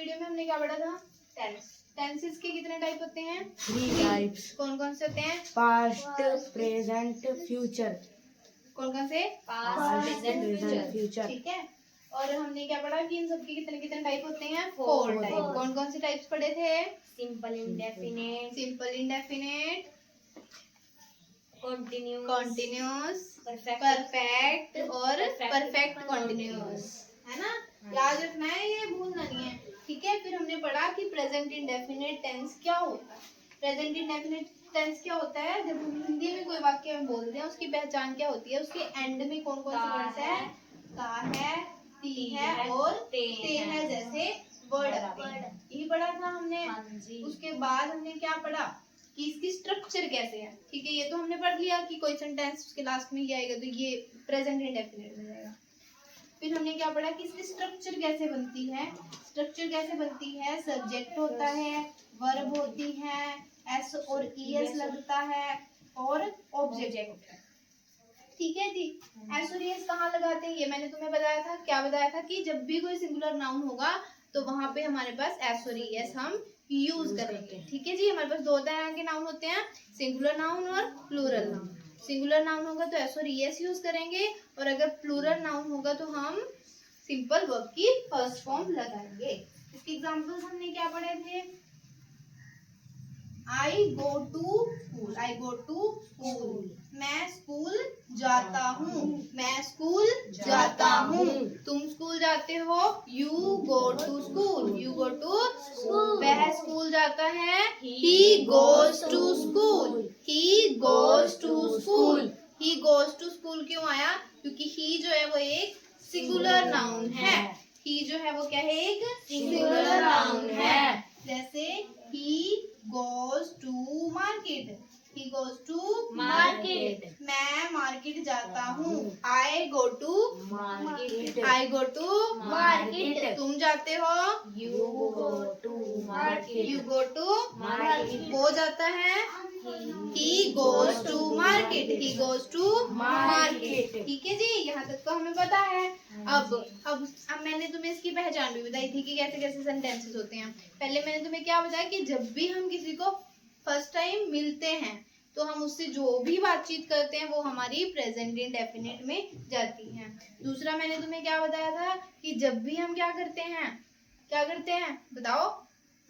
Video में हमने क्या पढ़ा था? टेंस। टेंसेस के कितने टाइप होते हैं? 3 टाइप्स। कौन कौन से होते हैं? Past, present, future. कौन कौन से? Past, present, future. ठीक है। और हमने क्या पढ़ा कि इन सबके कितने कितने टाइप होते हैं? 4 टाइप। कौन कौन से टाइप्स पढ़े थे? Simple indefinite, simple indefinite, continuous, perfect और परफेक्ट कॉन्टिन्यूअस, है ना? याद रखना है, ये भूलना नहीं है। ठीक है। फिर हमने पढ़ा कि प्रेजेंट इंडेफिनिट टेंस क्या होता है। प्रेजेंट इंडेफिनिट टेंस क्या होता है? जब हम हिंदी में कोई वाक्य में बोलते हैं उसकी पहचान क्या होती है? उसके एंड में कौन कौन से वर्ड्स है? का है, ती है और ते है जैसे वर्ड आते हैं। यही पढ़ा था हमने। उसके बाद हमने क्या पढ़ा कि इसकी स्ट्रक्चर कैसे है। ठीक है, ये तो हमने पढ़ लिया कि कोई सेंटेंस उसके लास्ट में ये आएगा तो ये प्रेजेंट इंडेफिनिट में जाएगा। फिर हमने क्या पढ़ा कि इसकी स्ट्रक्चर कैसे बनती है। स्ट्रक्चर कैसे बनती है? सब्जेक्ट होता है, वर्ब होती है, एस और ईएस लगता है और ऑब्जेक्ट। ठीक है जी। एस और ईएस कहाँ लगाते हैं? ये मैंने तुम्हें बताया था। क्या बताया था? कि जब भी कोई सिंगुलर नाउन होगा तो वहां पे हमारे पास एस और ईएस हम यूज करेंगे। ठीक है जी। हमारे पास दो तरह के नाउन होते हैं, सिंगुलर नाउन और प्लूरल नाउन। सिंगुलर नाउन होगा तो एस और ईएस यूज करेंगे और अगर प्लूरल नाउन होगा तो हम सिंपल वर्ब की फर्स्ट फॉर्म लगाएंगे। इसके एग्जांपल्स हमने क्या पढ़े थे? I go to school, I go to school. मैं स्कूल जाता हूँ, मैं स्कूल जाता हूँ। तुम स्कूल जाते हो, you go to school, you go to school. वह स्कूल जाता है, he goes to school, he goes to school. He goes to school क्यों आया? क्योंकि ही जो है वो एक सिंगुलर नाउन है। ही जो है वो क्या है? एक सिंगुलर नाउन है। जैसे ही goes to market, he goes to market। मैं मार्केट जाता हूँ, I go to market, I go to market। तुम जाते हो, you go to market, you go to market। वो जाता है, he goes to market, he goes to market। ठीक है जी। यहाँ तक तो हमें पता है। अब मैंने तुम्हें इसकी पहचान भी बताई थी कि कैसे कैसे सेंटेंसेस होते हैं। पहले मैंने तुम्हें क्या बताया कि जब भी हम किसी को फर्स्ट टाइम मिलते हैं तो हम उससे जो भी बातचीत करते हैं वो हमारी प्रेजेंट इंडेफिनिट में जाती है। दूसरा मैंने तुम्हें क्या बताया था कि जब भी हम क्या करते हैं बताओ?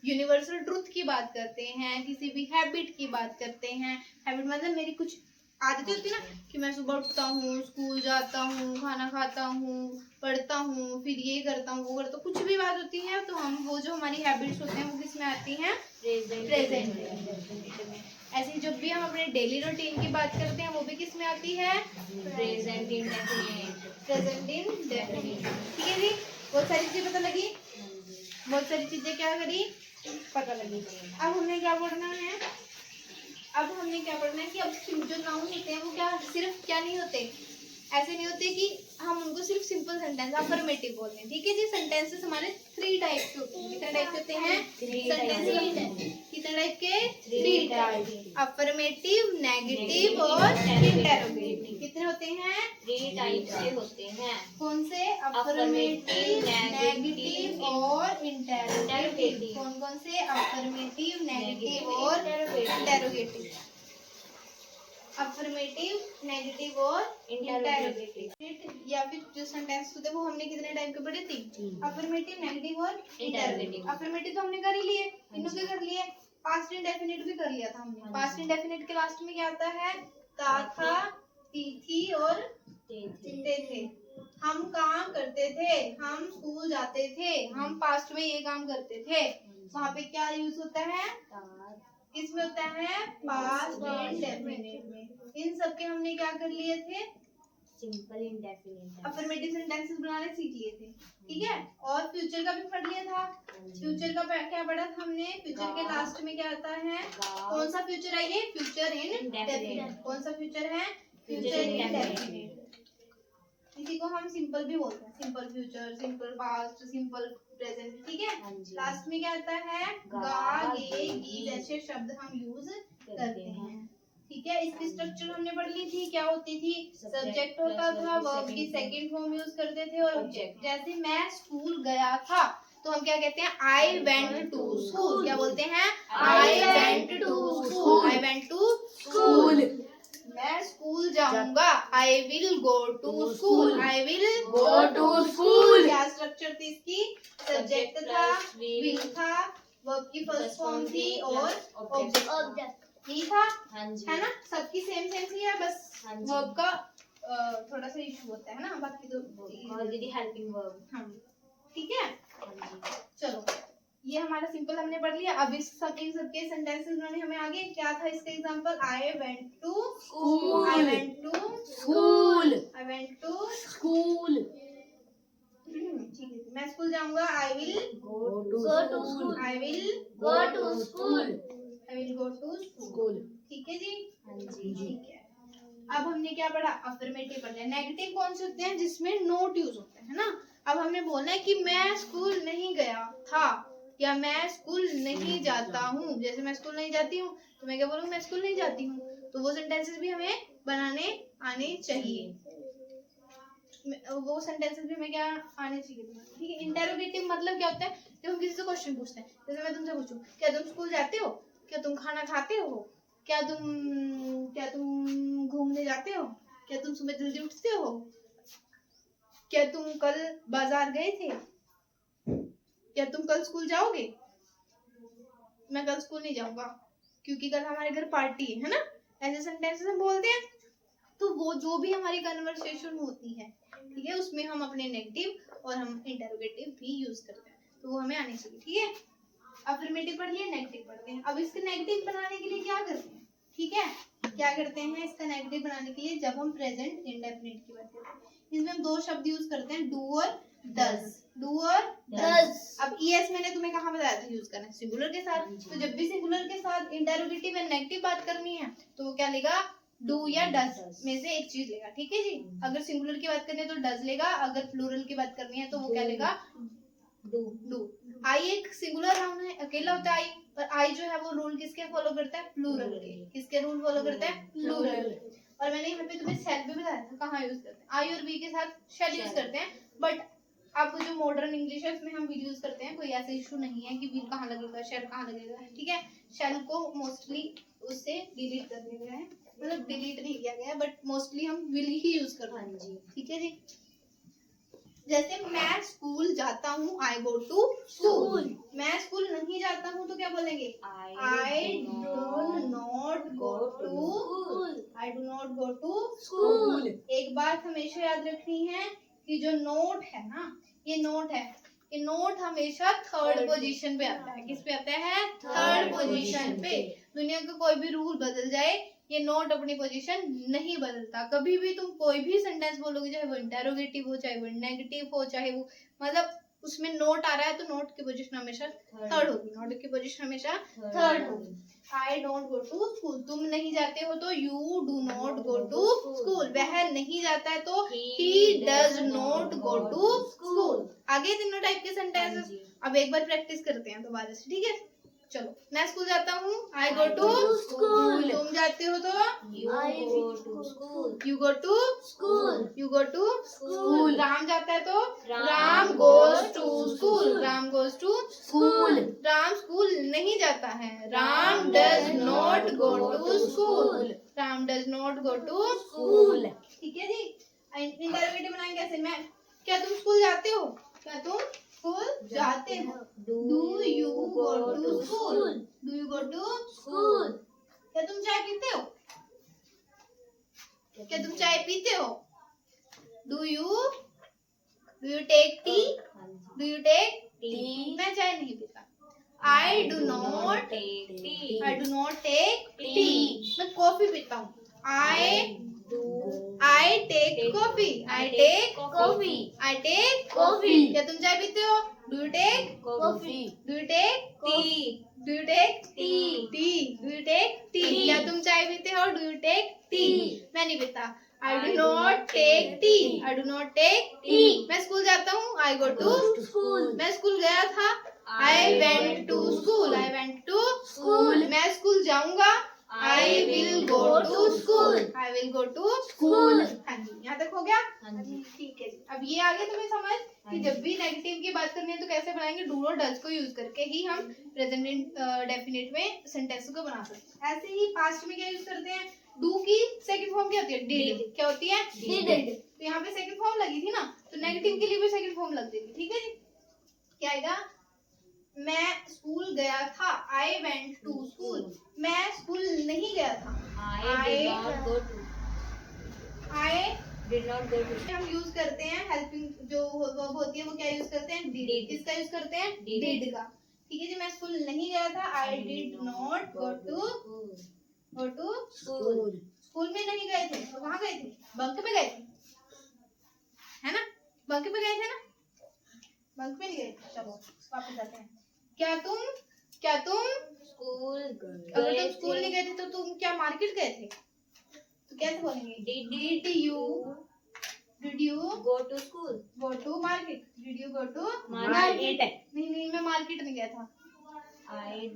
यूनिवर्सल ट्रुथ की बात करते हैं, किसी भी हैबिट की बात करते हैं। हैबिट मतलब मेरी कुछ आदतें होती है ना कि मैं सुबह उठता हूँ, स्कूल जाता हूँ, खाना खाता हूँ, पढ़ता हूँ, फिर ये करता हूँ, वो करता हूँ, कुछ भी बात होती है तो हम वो जो हमारी हैबिट्स होते हैं वो किस में आती हैं? प्रेजेंट में। ऐसे जब भी हम अपने डेली रूटीन की बात करते हैं वो भी किस में आती है? Present indefinite, present indefinite. ठीक है जी। बहुत सारी चीजें पता लगी, बहुत सारी चीजें क्या करी? पता लगी। अब हमने क्या पढ़ना है? अब हमने क्या पढ़ना है कि अब जो नाउन होते हैं वो क्या सिर्फ क्या नहीं होते, ऐसे नहीं होते कि हम उनको सिर्फ सिंपल सेंटेंस अफर्मेटिव बोलते हैं। ठीक है जी। सेंटेंसेस हमारे 3 टाइप के होते हैं। कितने टाइप के होते हैं? सेंटेंसेस कितने टाइप के? 3 टाइप। अफर्मेटिव, नेगेटिव और इंटरोगेटिव। कितने होते हैं? 3 टाइप से होते हैं। कौन से? अफर्मेटिव, नेगेटिव और इंटरोगेटिव। कौन कौन से? अफर्मेटिव, नेगेटिव और इंटरोगेटिव। अफर्मेटिव, नेगेटिव और इंटरोगेटिव। या फिर जो सेंटेंस होते हैं वो हमने कितने टाइप के पढ़े? 3। अफर्मेटिव, नेगेटिव और इंटरोगेटिव। अफर्मेटिव तो हमने कर ही लिए, तीनों के कर लिए। पास्ट इंडेफिनिट भी कर लिया था हमने। पास्ट इंडेफिनिट के लास्ट में क्या आता है? ता, था, थी और ते थे। हम काम करते थे, हम स्कूल जाते थे, हम पास्ट में ये काम करते थे। वहाँ पे क्या यूज होता है? इसमें होता है पास्ट इंडेफिनिट में। इन सब के हमने क्या कर लिए थे? सिंपल इंडेफिनिट, अफर्मेटिव सेंटेंसेस बनाने सीख लिए थे। ठीक है। और फ्यूचर का भी पढ़ लिया था। फ्यूचर का क्या पढ़ा था हमने? फ्यूचर के लास्ट में क्या आता है? कौन सा फ्यूचर है ये? Future indefinite. कौन सा फ्यूचर है? Future indefinite. इसी को हम सिंपल भी बोलते हैं, simple future, simple past, simple present. ठीक है। लास्ट में क्या आता है? गा, गे, गी जैसे शब्द हम यूज करते हैं। ठीक है। इसकी स्ट्रक्चर हमने पढ़ ली थी। क्या होती थी? सब्जेक्ट होता था, वर्ब की सेकंड फॉर्म यूज करते थे और ऑब्जेक्ट। जैसे मैं स्कूल गया था तो हम क्या कहते हैं? I went to school. क्या बोलते हैं? I went to school. I went to school. मैं स्कूल जाऊंगा। I will go to school. I will Go to school. क्या स्ट्रक्चर थी इसकी? सब्जेक्ट था, विल था, वर्ब की फर्स्ट फॉर्म थी और ऑब्जेक्ट ही था, हाँ जी, है ना? सबकी सेम सेम सी है, बस हाँ जी। वर्ब का थोड़ा सा इशू होता है ना, बाकी तो ऑलरेडी हेल्पिंग वर्ब। हाँ ठीक है। हाँ जी, चलो ये हमारा सिंपल हमने पढ़ लिया। अब इस सबके सेंटेंसेस में हमें आगे क्या था इसका example? I went to School. I went to School. I went to School. ठीक है, मैं स्कूल जाऊंगा। I will Go to school. I will Go to school. I will go to school. School. ठीक है जी। हाँ जी, ठीक है। अब हमने क्या पढ़ा? अफर्मेटिव पढ़ा। नेगेटिव कौन से होते हैं? जिसमें नोट यूज होते हैं, है ना? अब हमने बोलना है कि मैं स्कूल नहीं गया था या मैं स्कूल नहीं जाता हूँ। जैसे मैं स्कूल नहीं जाती हूँ तो मैं क्या बोलूँ? मैं स्कूल नहीं जाती हूँ। तो वो सेंटेंसेस भी हमें बनाने आने चाहिए। वो सेंटेंसेस भी हमें क्या आने चाहिए? ठीक है। इंटेरोगेटिव मतलब क्या होता है? जब हम किसी से क्वेश्चन पूछते हैं, जैसे मैं तुमसे पूछूं, क्या तुम स्कूल जाते हो? क्या तुम खाना खाते हो? क्या तुम घूमने जाते हो? क्या तुम सुबह जल्दी उठते हो? क्या तुम कल बाजार गए थे? क्या तुम कल स्कूल जाओगे? मैं कल स्कूल नहीं जाऊंगा क्योंकि कल हमारे घर पार्टी है ना? ऐसे सेंटेंसेस हम बोलते हैं। तो वो जो भी हमारी कन्वर्सेशन होती है, ठीक है, उसमें हम अपने नेगेटिव और हम इंटरोगेटिव भी यूज करते हैं, तो वो हमें आने चाहिए। ठीक है। अफर्मेटिव पढ़ लिया, नेगेटिव पढ़ते हैं। अब इसके नेगेटिव बनाने के लिए क्या करते हैं? ठीक है, क्या करते हैं इसका नेगेटिव बनाने के लिए? जब हम प्रेजेंट इंडेफिनिट की बात करते हैं, इसमें हम दो शब्द यूज करते हैं, डू और डज। डू और डज। अब ईएस मैंने तुम्हें कहाँ बताया था यूज करना? सिंगुलर के साथ। तो जब भी सिंगुलर के साथ इंटरोगेटिव या नेगेटिव बात करनी है तो वो क्या लेगा? डू या डज में से एक चीज लेगा। ठीक है जी। अगर सिंगुलर की बात करनी है तो डज लेगा, अगर प्लूरल की बात करनी है तो वो क्या लेगा? डू। आई एक सिंगुलर नाउन है, अकेला होता है आई, पर आई जो है वो रूल किसके फॉलो करता है? प्लूरल के। किसके रूल फॉलो करता है? प्लूरल। और मैंने यहाँ पे तुम्हें शेल भी बताया था कहाँ यूज करते हैं। आई और वी के साथ शेल यूज करते हैं, बट अब जो मॉडर्न इंग्लिश है उसमें हम विल यूज करते हैं। कोई ऐसा इशू नहीं है कि विल कहाँ लगेगा, शेल कहाँ लगेगा। ठीक है। शेल को मोस्टली उससे डिलीट कर दिया गया है, मतलब डिलीट नहीं किया गया है, बट मोस्टली हम विल ही यूज करते हैं। ठीक है जी। जैसे मैं स्कूल जाता हूँ, आई गो टू स्कूल। मैं स्कूल नहीं जाता हूँ तो क्या बोलेंगे? I do not go to school. एक बात हमेशा याद रखनी है कि जो नोट है ना, ये नोट हमेशा थर्ड पोजीशन पे आता है। किस पे आता है? थर्ड पोजीशन पे। दुनिया का कोई भी रूल बदल जाए, ये नोट अपनी पोजीशन नहीं बदलता। कभी भी तुम कोई भी सेंटेंस बोलोगे, चाहे वो इंटेरोगेटिव हो, चाहे वो नेगेटिव हो, चाहे वो मतलब उसमें नोट आ रहा है तो नोट की पोजीशन हमेशा थर्ड होगी। नोट की पोजीशन हमेशा थर्ड होगी। I don't go to school. तुम नहीं जाते हो तो you do not go to school. वह नहीं जाता है तो he does not go to school. आगे तीनों टाइप के सेंटेंसेस। अब एक बार प्रैक्टिस करते हैं दोबारा से। ठीक है, चलो। मैं स्कूल जाता हूँ, आई गो टू स्कूल। तुम जाते हो तो you go to school. You go to school. You go to school. Ram जाता है तो Ram goes to school. Ram goes to School. Ram school नहीं जाता है। Ram does not go to school. Ram does not go to School. ठीक है जी। इंटरोगेटिव बनाएंगे कैसे? मैं क्या तुम स्कूल जाते हो? क्या तुम स्कूल जाते हो? Do you go to school? Do you go to school. क्या तुम चाय पीते हो? क्या तुम चाय पीते हो? Do you take tea? Do you take tea? मैं चाय नहीं पीता। I do not take tea. मैं कॉफी पीता हूँ। I take coffee. I take coffee. क्या तुम चाय पीते हो? Do you take Coffee. Do you take tea? Do you take tea? Do you take tea? क्या तुम चाय पीते हो? Do you take tea? मैं नहीं पीता। I do not take tea. I do not take tea. मैं स्कूल जाता हूँ, आई गो टू School. मैं स्कूल गया था, I went to school. I went to School. मैं स्कूल जाऊंगा, I will go to school. I will go to School. हाँ जी, यहाँ तक हो गया? हाँ जी। ठीक है जी। अब ये आगे तुम्हें समझ कि जब भी नेगेटिव की बात करनी है तो कैसे बनाएंगे, डू और डज को यूज करके ही हम प्रेजेंट डेफिनेट में सेंटेंस को बना सकते हैं। ऐसे ही पास्ट में क्या यूज करते हैं, डू की सेकंड फॉर्म क्या होती है, डिड। क्या होती है, डिड। तो यहाँ पे सेकंड फॉर्म लगी थी ना, तो नेगेटिव के लिए भी सेकंड फॉर्म लग देगी। ठीक है जी। क्या आएगा, मैं स्कूल गया था, आई वेंट टू स्कूल। मैं स्कूल नहीं गया था, I did not go to. I Did not go to. हम यूज करते हैं हेल्पिंग जो वर्ब होती है वो क्या यूज करते हैं, डिड। Did. किसका यूज करते हैं, Did. डिड का। ठीक है जी। मैं स्कूल नहीं गया था, I did not go to School. School में नहीं गए थे, तो कहाँ गए थे, बंक में गए थे, है ना, बंक में गए थे ना, बंक में नहीं गए थे। चलो वापस आते हैं। क्या तुम School. अगर तुम स्कूल नहीं गए थे तो तुम क्या मार्केट गए थे, तो कैसे बोलेंगे, Did you go to school? go to market, did you go to Market. नहीं मैं मार्केट नहीं गया था, I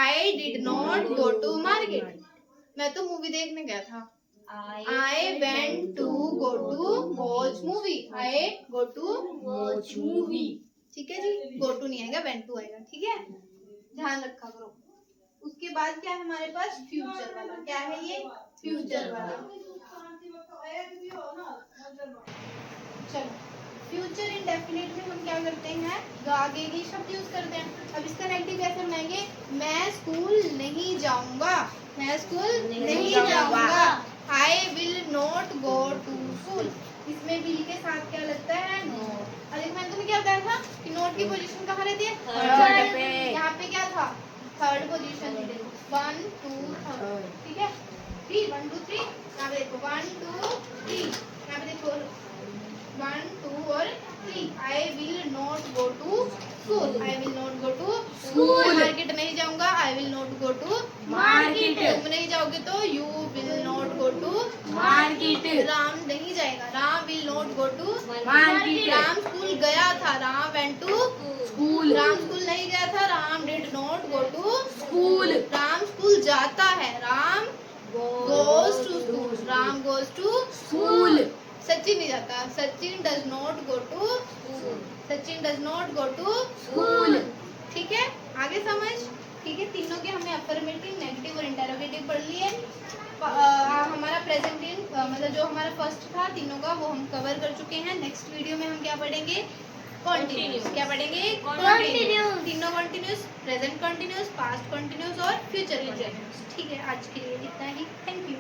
I did not go to market। मैं तो मूवी देखने गया था, I went to go to watch movie, I go to watch movie. ठीक है जी। go to नहीं आएगा, went to आएगा। ठीक है, ध्यान रखा करो। उसके बाद क्या है हमारे पास, फ्यूचर वाला। क्या है ये, फ्यूचर वाला। चलो फ्यूचर इंडेफिनिट में हम क्या करते हैं, आगे के शब्द यूज करते हैं। अब इसका नेगेटिव कैसे बनाएंगे, मैं स्कूल नहीं जाऊंगा, मैं स्कूल नहीं जाऊंगा, I will not go to school. इसमें विल के साथ क्या लगता है, नोट। अरे मैंने तुम्हें क्या बताया था कि नोट की पोजीशन कहाँ रहती है, Third पे। यहाँ पे क्या था, थर्ड पोजीशन थी। 1 2 3, ठीक है, 3 1 2 3। यहाँ पे देखो 1 2 3, यहाँ पे देखो 1 2 और 3। I will not go to school, I will not go to School. Market नहीं जाऊंगा, I will not go to Market. तुम नहीं जाओगे तो you will not go to Market. Ram नहीं जाएगा, Ram will not go to Market. Ram school गया था, Ram went to School. Ram school नहीं गया था, Ram did not go to School. Ram school जाता है, Ram goes to school, Ram goes to School. Sachin नहीं जाता, Sachin does not go to Sachin does not go to School. ठीक है, आगे समझ। ठीक है, तीनों के हमने अफर्मेटिव, नेगेटिव और इंटरोगेटिव पढ़ लिए। हमारा प्रेजेंट इन मतलब जो हमारा फर्स्ट था तीनों का वो हम कवर कर चुके हैं। नेक्स्ट वीडियो में हम क्या पढ़ेंगे, कॉन्टिन्यूस। क्या पढ़ेंगे, Continuous. तीनों continuous, present continuous, past continuous और फ्यूचर कॉन्टिन्यूस। ठीक है, आज के लिए इतना ही। Thank you.